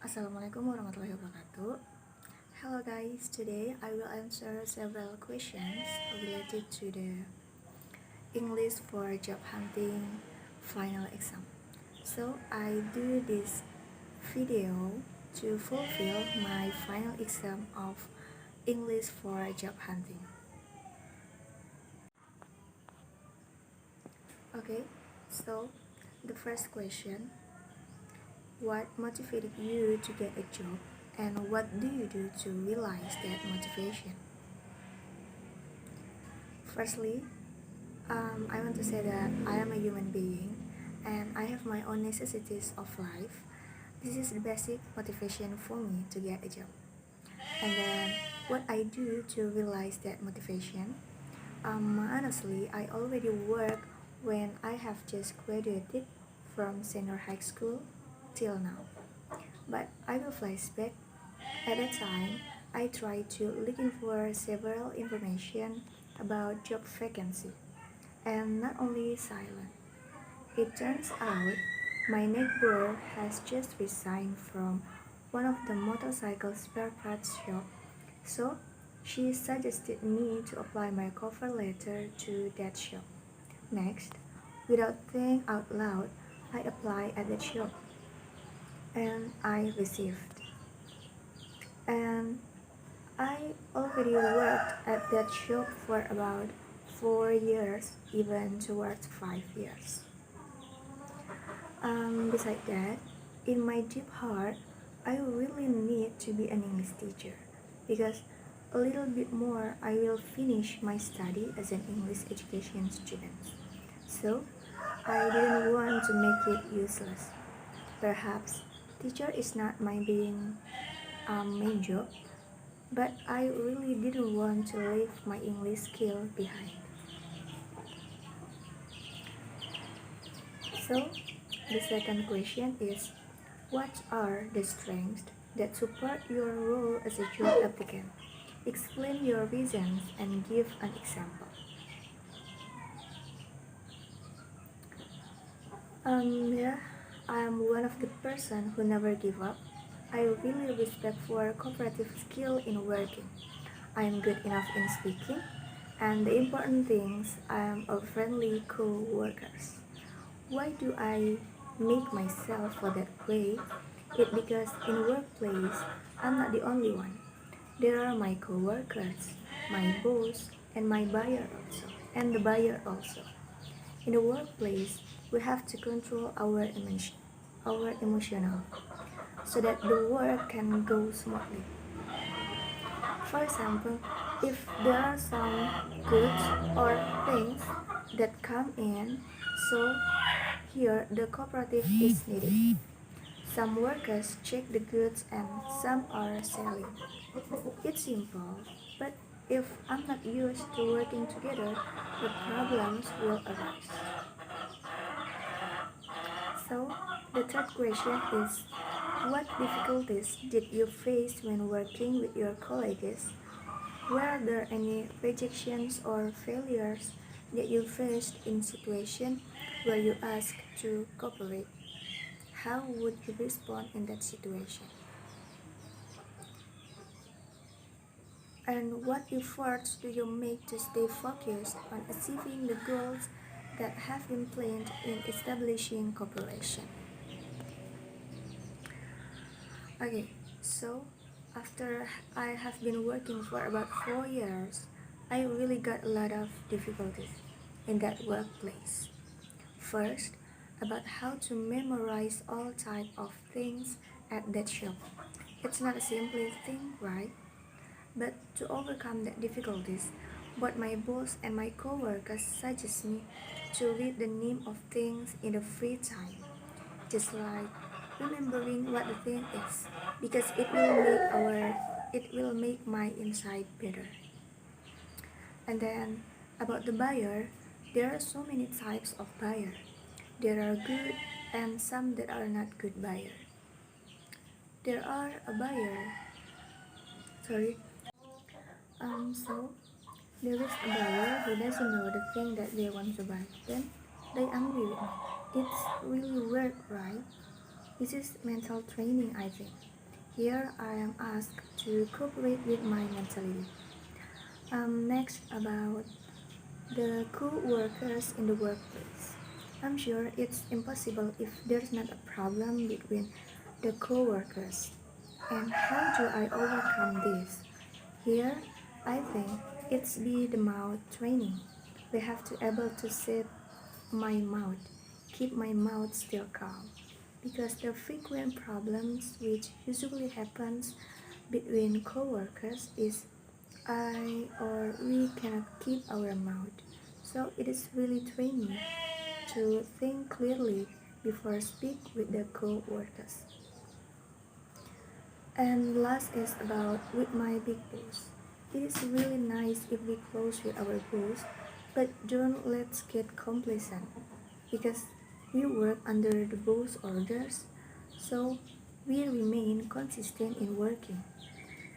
Assalamualaikum warahmatullahi wabarakatuh. Hello guys, today I will answer several questions related to the English for job hunting final exam. So I do this video to fulfill my final exam of English for job hunting. Okay, so the first question: what motivated you to get a job, and what do you do to realize that motivation? Firstly, I want to say that I am a human being and I have my own necessities of life. This is the basic motivation for me to get a job. And then, what I do to realize that motivation? Honestly, I already work when I have just graduated from senior high school till now. But I will flashback. At that time, I tried to looking for several information about job vacancy, and not only silent. It turns out my neighbor has just resigned from one of the motorcycle spare parts shop, so she suggested me to apply my cover letter to that shop. Next, without thinking out loud, I applied at that shop and I received. And I already worked at that shop for about 4 years, even towards 5 years. Besides that, in my deep heart, I really need to be an English teacher because a little bit more I will finish my study as an English education student. So, I didn't want to make it useless. Perhaps teacher is not my main job, but I really didn't want to leave my English skill behind. So, the second question is, what are the strengths that support your role as a job applicant? Explain your reasons and give an example. Yeah, I'm one of the person who never give up. I really respect for cooperative skill in working. I am good enough in speaking, and the important things, I am a friendly co-workers. Why do I make myself for that way? It because in workplace, I'm not the only one. There are my co-workers, my boss, and my buyer also, and the buyer also. In the workplace, we have to control our emotional, so that the work can go smoothly. For example, if there are some goods or things that come in, so here the cooperative is needed. Some workers check the goods and some are selling. It's simple, but if I'm not used to working together, the problems will arise. So, the third question is, what difficulties did you face when working with your colleagues? Were there any rejections or failures that you faced in situations where you asked to cooperate? How would you respond in that situation? And what efforts do you make to stay focused on achieving the goals that have been planned in establishing cooperation? Okay, so after I have been working for about 4 years, I really got a lot of difficulties in that workplace. First, about how to memorize all type of things at that shop. It's not a simple thing, right? But to overcome that difficulties, both my boss and my coworkers suggest me to read the name of things in the free time, just like remembering what the thing is, because it will make my insight better. And then about the buyer, there are so many types of buyer. There are good and some that are not good buyer. There are a buyer, sorry. So there is a buyer who doesn't know the thing that they want to buy. Then they angry with me. It's really weird, right? This is mental training, I think. Here I am asked to cooperate with my mentality. Next, about the co-workers in the workplace. I'm sure it's impossible if there's not a problem between the co-workers. And how do I overcome this? Here, I think it's be the mouth training. We have to able to set my mouth, keep my mouth still calm. Because the frequent problems which usually happens between co-workers is I or we cannot keep our mouth. So it is really training to think clearly before speak with the co-workers. And last is about with my big boss. It is really nice if we close with our boss, but don't let's get complacent because we work under the boss orders, so we remain consistent in working,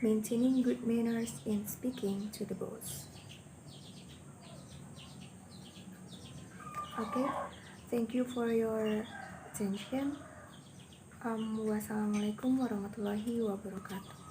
maintaining good manners in speaking to the boss. Okay, thank you for your attention. Wassalamualaikum warahmatullahi wabarakatuh.